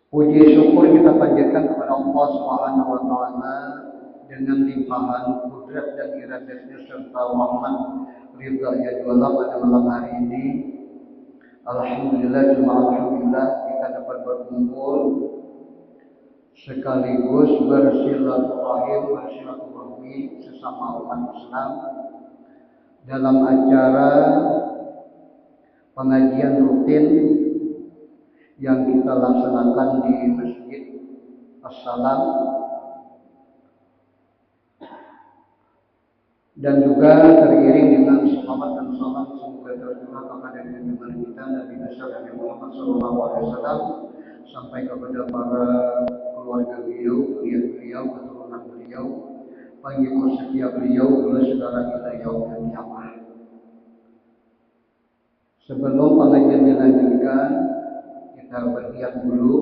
Puji syukur kita panjatkan kepada Allah Subhanahu wa taala dengan limpahan kudrat dan iradatnya serta rahmat ridha-Nya jualla pada malam hari ini. Alhamdulillah kita dapat berkumpul sekaligus bersilaturahmi sesama umat Islam dalam acara pengajian rutin yang kita laksanakan di Masjid As-Salam dan juga teriring dengan salawat dan salam semoga tercurah kepada junjungan kita Nabi besar Nabi Muhammad SAW sampai kepada para keluarga beliau, beliau, keturunan beliau, pengikut setia beliau, saudara kita yaumil qiyamah. Sebelum pengajian dilanjutkan, kita berniat dulu.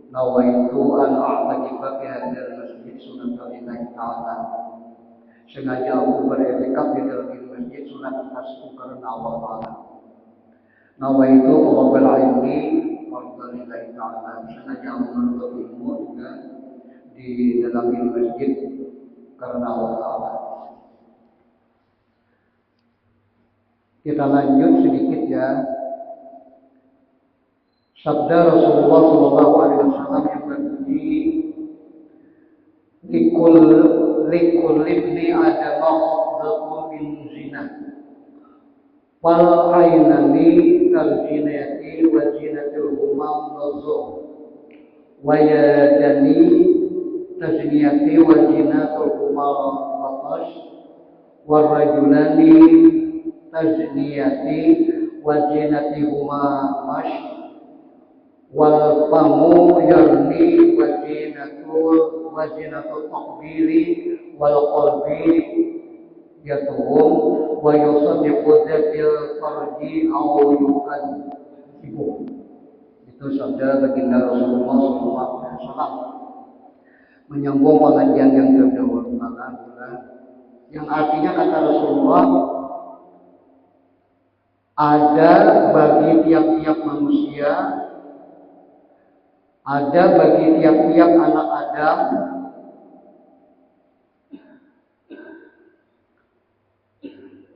Nawaitu an a'takifa fi hadzal masjid sunnallahi ta'ala. Sengaja aku beriktikaf di dalam masjid sunat atasku karena Allah Ta'ala. Nawaitu qabul ilmi fardhalillahi ta'ala. Sengaja aku menuntut ilmu juga di dalam masjid karena Allah Ta'ala. Kita lanjut sedikit ya. Sabda Rasulullah SAW yang berbunyi, likul ibni adamah dhaku min zina wal aynani tarjinati wa zinatul humam nazur wa yadani tazniyati wa zinatul humam batash wa rajulani tazniyati wa zinati humam mash wal famu yarni wazinatul taqbili wal qalbi yatuhum wa yusaddiqu dzatil farji aw yukadzibu. Itu sabda baginda Rasulullah SAW menyambung pengajian yang terdahulu yang artinya kata Rasulullah, ada bagi tiap-tiap manusia, ada bagi tiap-tiap anak Adam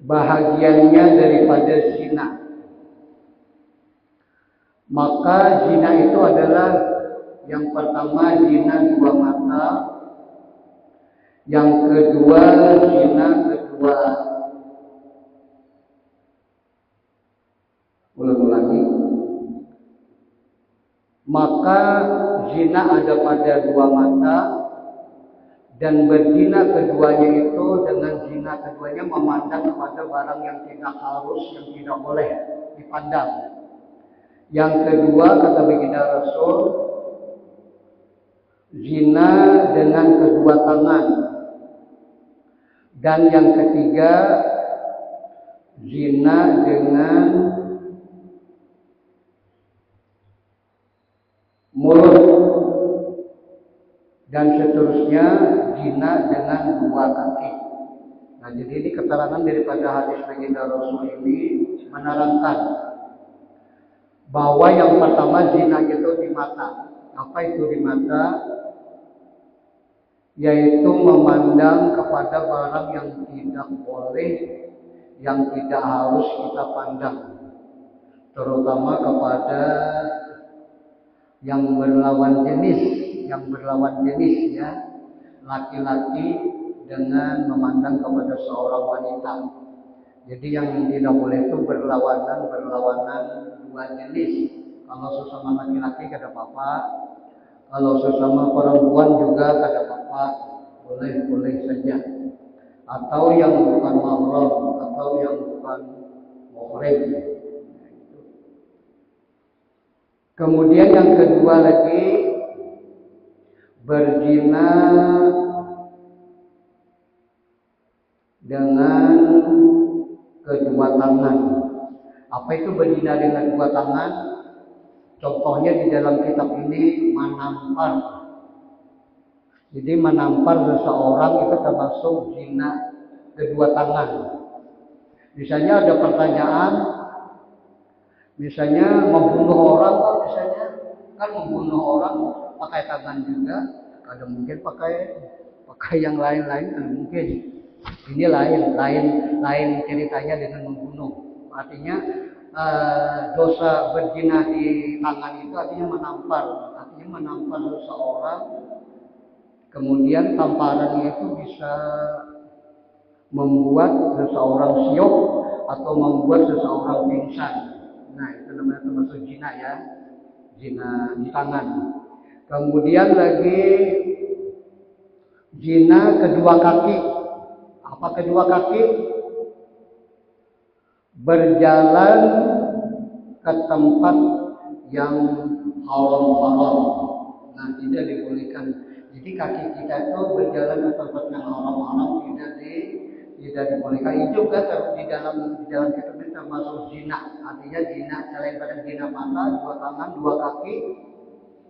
bahagiannya daripada zina. Maka zina itu adalah yang pertama zina dua mata, yang kedua zina kedua. Ulang-ulangi. Maka zina ada pada dua mata, dan berzina keduanya itu dengan zina keduanya memandang kepada barang yang tidak harus, yang tidak boleh dipandang. Yang kedua kata baginda Rasul, zina dengan kedua tangan. Dan yang ketiga zina dengan mulut, dan seterusnya zina dengan dua kaki. Nah, jadi ini keterangan daripada hadis baginda Rasul ini menerangkan bahwa yang pertama zina itu di mata. Apa itu di mata? Yaitu memandang kepada barang yang tidak boleh, yang tidak harus kita pandang, terutama kepada yang berlawan jenis ya, laki-laki dengan memandang kepada seorang wanita. Jadi yang tidak boleh itu berlawanan dua jenis. Kalau sesama laki-laki kada apa-apa, kalau sesama perempuan juga kada apa-apa, boleh saja. Atau yang bukan mahram, atau yang bukan muhrim. Kemudian yang kedua lagi berzina dengan kedua tangan. Apa itu berzina dengan dua tangan? Contohnya di dalam kitab ini menampar. Jadi menampar seseorang itu termasuk zina kedua tangan. Misalnya ada pertanyaan, misalnya membunuh orang kan misalnya Kan membunuh orang pakai tangan juga, kadang mungkin pakai yang lain-lain, kadang mungkin. Ini lain ceritanya dengan membunuh. Artinya dosa berzina di tangan itu artinya menampar seseorang, kemudian tamparannya itu bisa membuat seseorang syok atau membuat seseorang pingsan. Nah, itu namanya termasuk zina ya, zina di tangan. Kemudian lagi zina kedua kaki. Apa kedua kaki? Berjalan ke tempat yang haram. Nah, tidak dibolehkan. Jadi kaki kita itu berjalan ke tempat yang haram tidak dibolehkan. Itu juga di dalam kita ini termasuk zina. Artinya zina selain pada zina mata, dua tangan, dua kaki.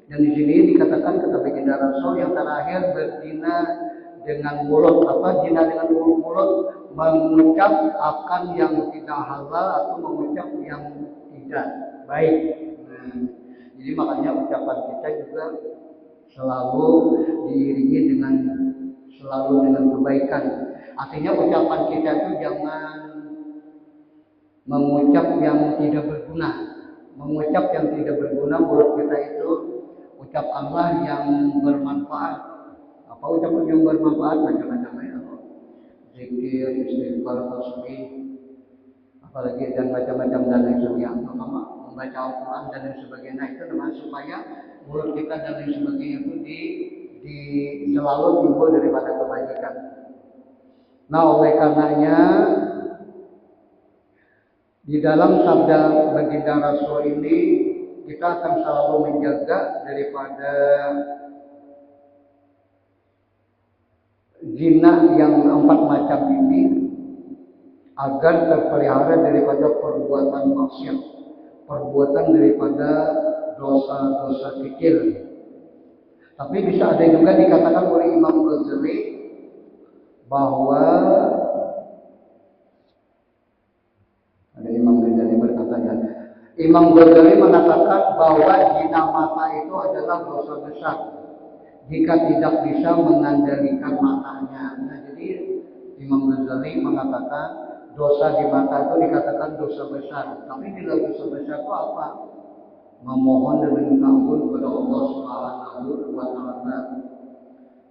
Dan di sini dikatakan kata baginda Rasul yang terakhir berzina dengan mulut. Apa zina dengan mulut? Mengucap akan yang tidak halal atau mengucap yang tidak baik. Nah, jadi makanya ucapan kita juga selalu diiringi dengan kebaikan. Artinya ucapan kita itu jangan mengucap yang tidak berguna. Mengucap yang tidak berguna, mulut kita itu ucapkanlah yang bermanfaat. Apa ucapan yang bermanfaat? Macam-macam ya. Zikir, istighfar, tasbih, apalagi dan macam-macam dan lain sebagainya. Membaca Al-Quran dan lain sebagainya itu namanya supaya mulut kita dan lain sebagainya itu di selalu timbul daripada kebajikan. Nah, oleh karenanya di dalam sabda baginda Rasul ini kita akan selalu menjaga daripada zina yang 4 macam ini agar terpelihara daripada perbuatan maksiat, perbuatan daripada dosa-dosa kecil. Tapi bisa ada juga dikatakan oleh Imam Ghazali bahwa Imam Ghazali mengatakan bahwa zina mata itu adalah dosa besar jika tidak bisa mengendalikan matanya. Nah, jadi Imam Ghazali mengatakan dosa di mata itu dikatakan dosa besar. Tapi bila dosa besar itu apa? Memohon dan meminta ampun kepada Allah Subhanahu wa Ta'ala.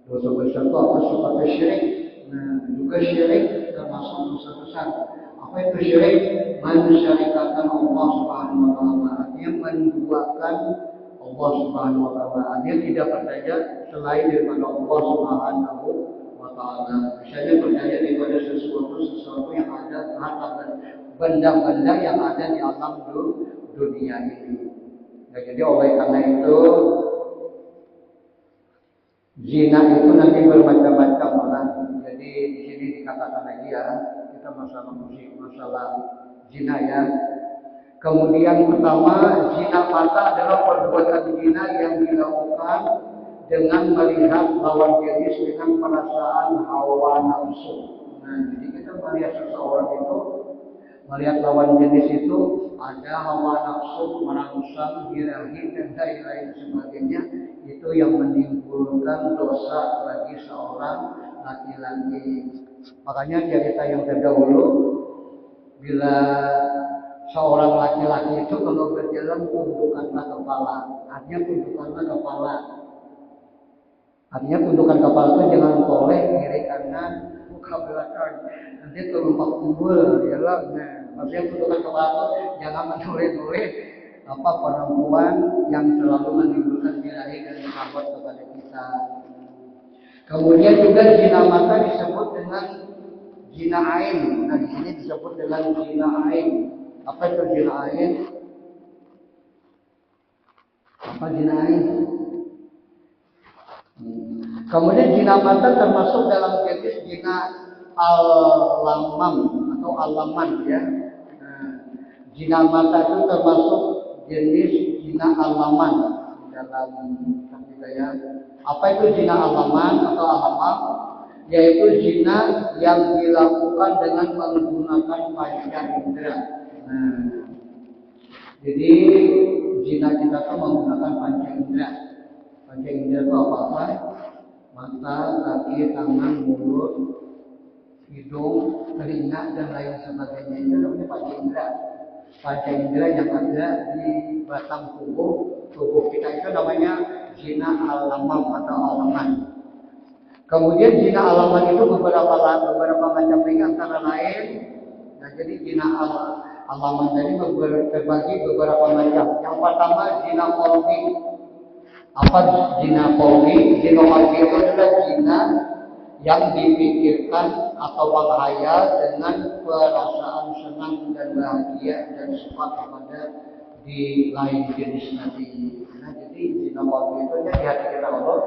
Dosa besar itu apa? Seperti syirik. Nah, juga syirik termasuk dosa besar. Apa itu syirik? Mensyarikatkan Allah Subhanahu wa Ta'ala. Artinya menduakan Allah Subhanahu wa Ta'ala. Artinya tidak percaya selain daripada Allah Subhanahu wa Ta'ala. Misalnya percaya daripada sesuatu yang ada, harta benda-benda yang ada di alam dunia ini. Nah, jadi oleh karena itu zina itu nanti bermacam-macam lah. Jadi di sini dikatakan lagi ya, kita masalah zina ya. Kemudian pertama, zina mata adalah perbuatan zina yang dilakukan dengan melihat lawan jenis dengan perasaan hawa nafsu. Nah, jadi kita melihat seseorang itu, melihat lawan jenis itu ada hawa nafsu, merangsang, birahi dan lain-lain sebagainya, itu yang menimbulkan dosa bagi seorang laki-laki. Makanya cerita yang terdahulu, bila seorang laki-laki itu kalau berjalan tundukkanlah kepala. Artinya tundukkanlah kepala. Artinya tundukkan kepala itu jangan toleh kiri kanan, muka belakang. Nanti terlumpak kumpul, ya lah. Nah, maksudnya tundukkan kepala itu jangan menoleh-noleh apa perempuan yang selalu menimbulkan birahi dan syahwat kepada kita. Kemudian juga zina mata disebut dengan zina ain. Nah, di sini disebut dengan zina ain. Apa itu zina ain? Apa zina ain? Kemudian zina mata termasuk dalam jenis zina al-lamam atau al-laman ya. Nah, zina mata itu termasuk jenis zina al-laman dalam budaya. Apa itu zina al-laman atau al-lamam? Yaitu zina yang dilakukan dengan menggunakan panca indera. Nah, jadi zina kita tuh menggunakan panca indera. Panca indera itu apa? Mata, kaki, tangan, mulut, hidung, telinga, dan lain sebagainya. Itu namanya panca indera. Panca indera yang ada di batang tubuh kita itu namanya zina alamam atau alaman. Kemudian zina alaman itu beberapa macam lagi antara lain. Nah, jadi zina alaman tadi terbagi beberapa macam. Yang pertama zina qalbi. Apa zina qalbi? Zina qalbi itu adalah zina yang dipikirkan atau menghayal dengan perasaan senang dan bahagia dan suka kepada di lain jenis tadi. Nah, jadi zina qalbi itu di hati kita Allah,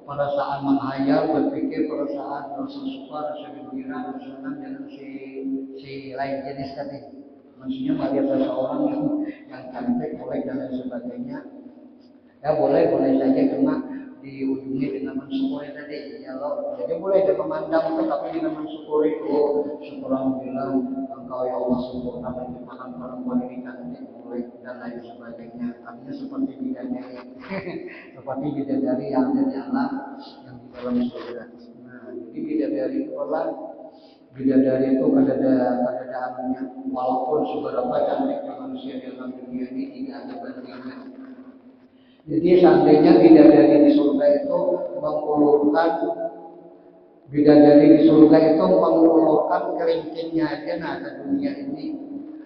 perasaan menghayal, berpikir, perasaan rasa suka, rasa gembira, rasa senang dengan si lain jenis tadi. Maksudnya melihat seseorang yang cantik, boleh dan lain sebagainya. Ya boleh saja, cuma diujungi dengan mensyukuri tadi. Ya Allah, jadi boleh dia memandang itu, tapi dengan mensyukuri. Oh, syukur alhamdulillah, engkau ya Allah sempurna menciptakan perempuan ini cantik, boleh dan lain sebagainya. Artinya seperti bidadari, seperti bidadari yang ada di alam, yang di dalam surga. Nah, jadi bidadari itu adalah bidadari itu keadaan-keadaannya, walaupun seberapa cantiknya manusia di dalam dunia ini tidak ada bandingnya. Jadi seandainya bidadari di surga itu mengulurkan kelingkingnya aja, nah ke dunia ini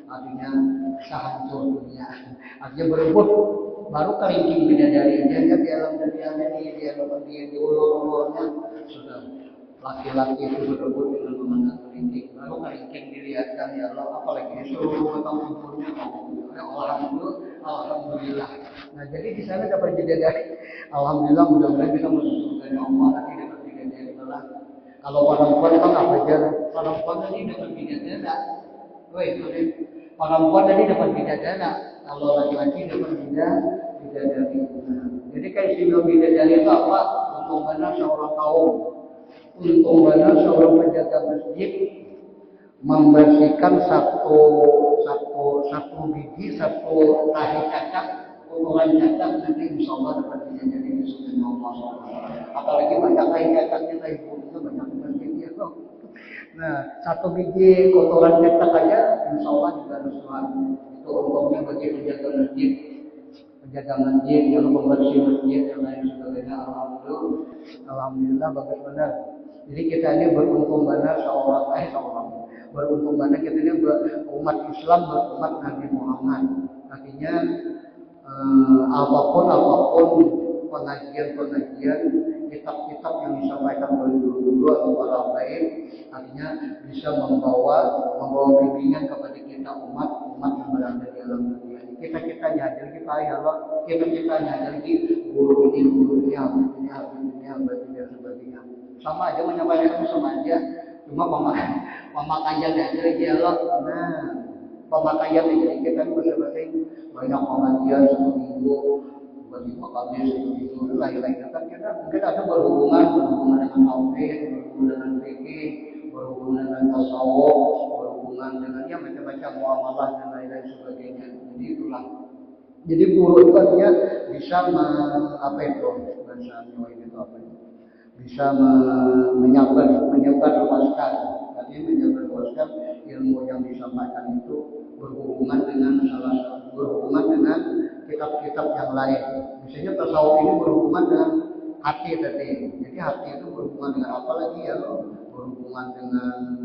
artinya sehancur dunia. Artinya berebut baru kelingking bidadari aja di alam dunia ini di ulur-ulurnya sudah laki-laki itu berebut dengan memandang kelingking. Baru kelingking dilihatkan, ya Allah, apalagi seluruh batang tubuhnya alhamdulillah. Nah, jadi di sana dapat bidadari. Alhamdulillah, mudah-mudahan kita masuk surga Allah nanti dapat bidadari lah. Kalau perempuan kan apa aja? Perempuan tadi dapat bidadari. Perempuan tadi dapat bidadari. Kalau laki-laki dapat bidadari. Nah, jadi kayak istilah bidadari itu apa? Untung benar seorang kaum. Untung benar seorang penjaga masjid membersihkan satu biji, satu tahi cacat, kotoran cacat, nanti insya Allah dapat jadi surga Allah. Apalagi banyak tahi cacatnya, tahi burungnya banyak masjidnya. Nah, satu biji kotoran cacat aja insya Allah juga surga. Itu untungnya bagi penjaga masjid, yang pembersih masjid, yang lain sebagainya. Alhamdulillah bagus benar. Jadi kita ini beruntung benar beruntung benar kita ini umat Islam, berumat Nabi Muhammad. Artinya apapun pengajian, kitab-kitab yang disampaikan oleh guru-guru atau orang lain, artinya bisa membawa bimbingan kepada kita umat yang berada di dalam dunia. Kita nyadar kita ya Allah, kita nyadar guru ini habis ini dan sebagainya. Sama aja menyampaikan sama aja, cuma pemakaian aja ya Allah. Nah, pemakaian ini kita masing-masing banyak pengajian seminggu, bagi kali seminggu, lain-lain kan kita mungkin ada berhubungan dengan tauhid, berhubungan dengan fikih, berhubungan dengan tasawuf, berhubungan dengan macam-macam muamalah dan lain-lain sebagainya. Jadi itulah. Jadi guru itu artinya bisa bisa menyebarluaskan ilmu yang disampaikan itu berhubungan dengan kitab-kitab yang lain. Misalnya tasawuf ini berhubungan dengan hati tadi. Jadi hati itu berhubungan dengan apa lagi ya? Berhubungan dengan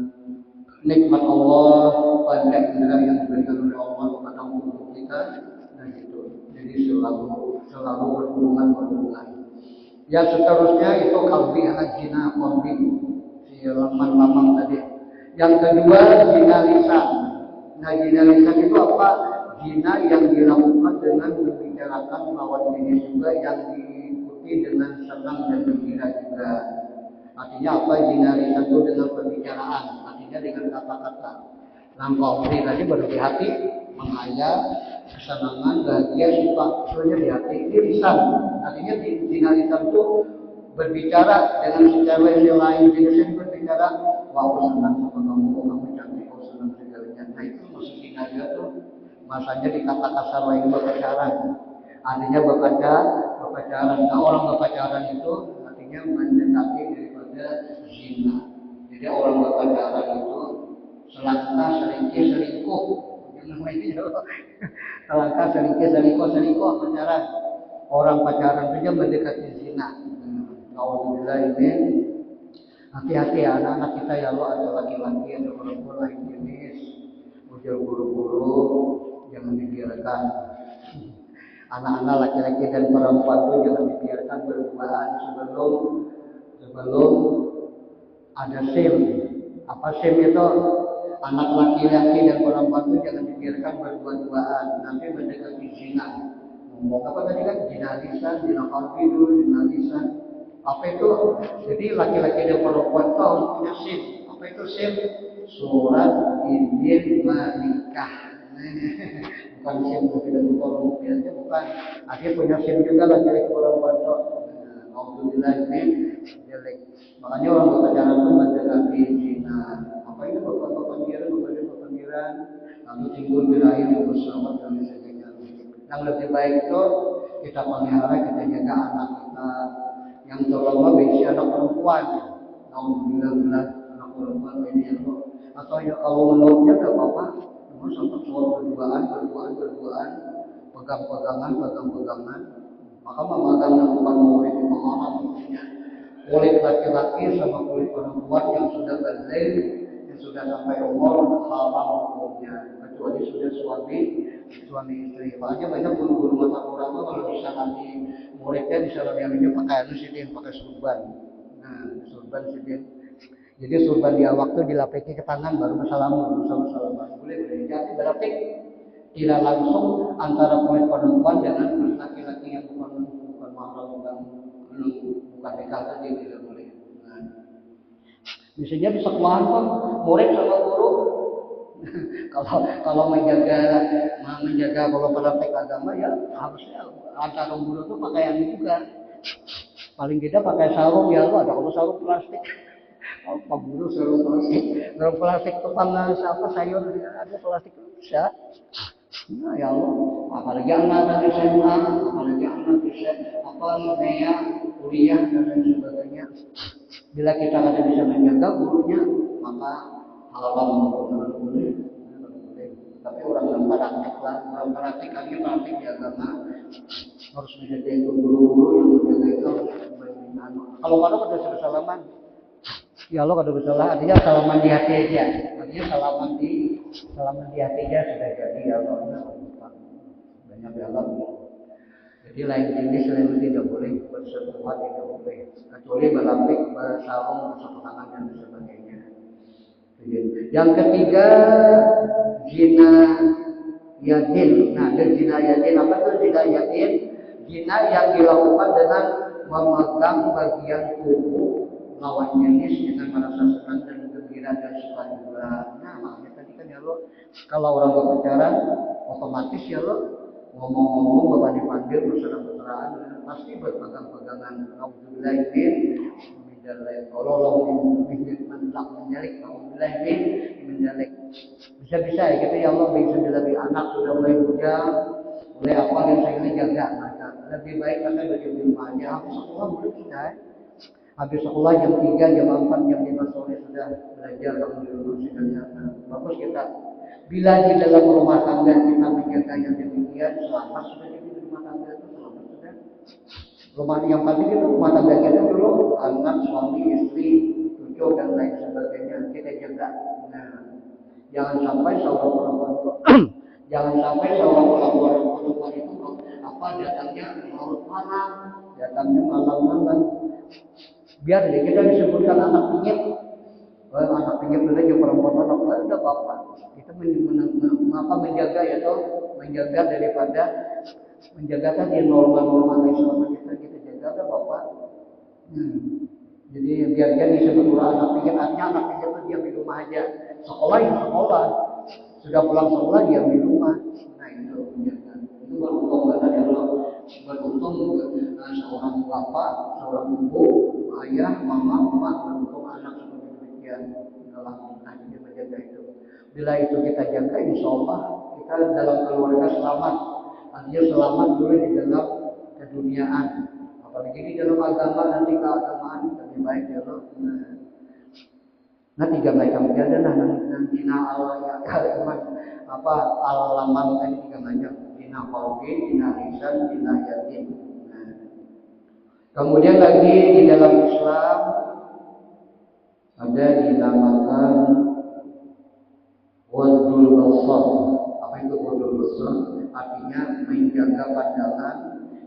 nikmat Allah pada indera yang diberikan oleh Allah kepada tubuh kita. Nah gitu. Jadi selalu berhubungan. Yang seterusnya itu kalbi zina qalbi, si lamang tadi. Yang kedua zina lisan. Nah, zina lisan itu apa? Zina yang dilakukan dengan membicarakan lawan jenis juga, yang diikuti dengan senang dan gembira juga. Artinya apa? Zina lisan itu dengan pembicaraan, artinya dengan kata-kata. Qalbi tadi baru di hati, menghayal, kesenangan, bahagia, suka, sebenarnya di hati. Ini lisan. Artinya zina lisan itu berbicara dengan secara yang lain, jenisnya berbicara, wah aku senang sama kamu cantik, aku senang segalanya. Nah itu masuk zina juga tuh, masanya di kata kasar lain berbicara. Artinya berpacaran. Nah, orang berpacaran itu artinya mendekati daripada zina. Jadi orang berpacaran itu selangkah selingkuh. Selangkah selingkuh pacaran. Orang pacaran saja mendekati zina. Alhamdulillah ini hati-hati ya anak-anak kita ya Allah, ada laki-laki, ada perempuan lain jenis, ujar guru-guru jangan dibiarkan. Anak-anak laki-laki dan perempuan itu jangan dibiarkan berduaan sebelum ada SIM. Apa SIM itu? Anak laki-laki dan perempuan itu jangan dibiarkan berdua-duaan, nanti mendekati zina. Ngomong apa tadi kan? Zina lisan, zina qalbi dulu, zina lisan. Apa itu? Jadi laki-laki dan perempuan itu harus punya SIM. Apa itu SIM? Surat izin menikah. Bukan SIM mobil dan mobilnya bukan. Akhirnya punya SIM juga laki-laki perempuan itu. Alhamdulillah ini jelek. Makanya orang berpacaran itu mendekati zina. Apa itu berpamiran, lalu timbul birahi yang bersama dan sebagainya. Yang lebih baik itu kita pelihara, kita jaga anak kita. Yang terutama bagi anak perempuan. Alhamdulillah anak perempuan ini ya kok. Atau ya kalau menurutnya tidak apa-apa. Cuma sampai berduaan, pegang-pegangan. Maka memegang yang bukan murid itu haram. Kulit laki-laki sama kulit perempuan yang sudah balik, yang sudah sampai umur haram hukumnya. Kecuali sudah suami istri. Makanya banyak guru-guru mata Quran itu kalau bisa nanti muridnya disalaminya pakai surban. Nah, surban sidin. Jadi surban dia waktu dilapeki ke tangan baru salaman. Boleh. Jadi berarti tidak langsung antara kulit perempuan dengan laki-laki yang bukan mahram, bukan nikah tadi tidak boleh. Nah, misalnya di sekolahan pun murid sama guru kalau menjaga kalau praktek agama ya harusnya antara guru itu pakaian juga. Paling tidak pakai sarung ya Allah, ada kalau sarung plastik. Apa guru sarung plastik tukang apa sayur ada plastik bisa. Nah ya Allah, apalagi anak dari SMA, apalagi anak saya kuliah dan lain sebagainya. Bila kita ada bisa menjaga gurunya, maka haram boleh. Tapi orang yang praktik lah, orang praktik di agama harus menjaga itu guru-guru yang menjaga itu. Kalau sudah salaman, ya Allah kalau bersalah artinya salaman di hati aja, artinya salaman di hati aja sudah jadi ya Allah. Banyak ya Allah. Jadi lain jenis lain tidak boleh bersentuhan, tidak boleh kecuali berlapik, bersarung, bersatu tangan dan sebagainya. Yang ketiga zina yadin. Nah, dan zina yadin apa itu zina yadin? Zina yang dilakukan dengan memegang bagian tubuh lawan jenis dengan merasa senang dan gembira dan suka juga. Nah, makanya tadi kan ya lo, kalau orang berbicara otomatis ya lo ngomong-ngomong bapak dipanggil mesra-mesraan pasti berpegang-pegangan. Alhamdulillah ini menjalek. Kalau Allah menjalek bisa-bisa ya gitu ya Allah, bisa lebih anak sudah mulai bujang, mulai apa yang saya ini jaga. Maka lebih baik kita belajar di rumah aja. Habis sekolah boleh kita habis sekolah jam 3, jam 4, jam 5 sore sudah belajar kamu di rumah sidangnya. Bagus kita. Bila di dalam rumah tangga kita menjaga yang demikian, selamat sudah jadi di rumah tangga itu selamat sudah. Rumah yang pasti itu rumah tangga kita dulu anak, suami, istri, cucu dan lain sebagainya kita jaga. Nah, jangan sampai seorang perempuan itu datangnya malam-malam. Biar deh kita disebutkan anak pingit. Anak pingit itu juga perempuan anak udah apa? Kita menjaga ya toh, menjaga daripada menjaga tadi norma-norma Islam kita jaga ada bapak. Jadi biar dia disebut anak pingit, artinya anak pingit itu dia di rumah aja. Sekolah ya sekolah, sudah pulang sekolah dia di rumah. Nah itu menjaga. Itu beruntung banget ya Allah. Beruntung seorang bapak, seorang ibu, ayah, mama, beruntung anak seperti demikian. Alhamdulillah dia menjaga itu. Bila itu kita jaga, insya Allah kita dalam keluarga selamat. Artinya selamat dulu di dalam keduniaan. Apalagi di dalam agama nanti keagamaan lebih baik dalam nah tiga macam ada nanti Allah ya kalimat apa alaman tadi tiga macam dina qaulin, dina lisan, dina yatin. Nah, kemudian lagi di dalam Islam ada dinamakan wadul basar. Apa itu wadul basar? Artinya menjaga pandangan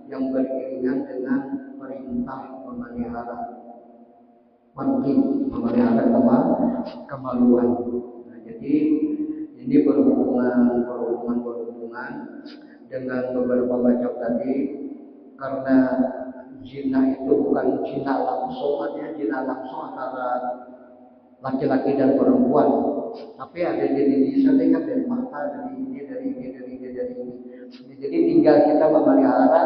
yang beriringan dengan perintah memelihara wajib memelihara kemaluan. Nah, jadi ini berhubungan dengan beberapa macam tadi karena zina itu bukan zina langsung, artinya zina langsung antara laki-laki dan perempuan, tapi ada jenis kan dari mata, dari ini. Jadi tinggal kita memelihara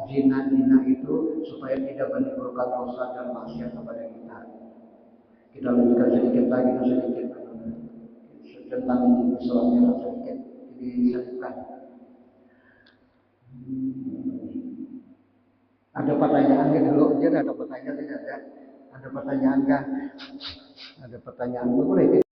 zina itu supaya tidak menimbulkan dosa dan maksiat kepada kita. Kita lanjutkan sedikit lagi tentang Islamnya sedikit diselipkan. Ada pertanyaan dulu aja, ada pertanyaan tidak ada? Ada pertanyaan kah? Ada pertanyaan boleh.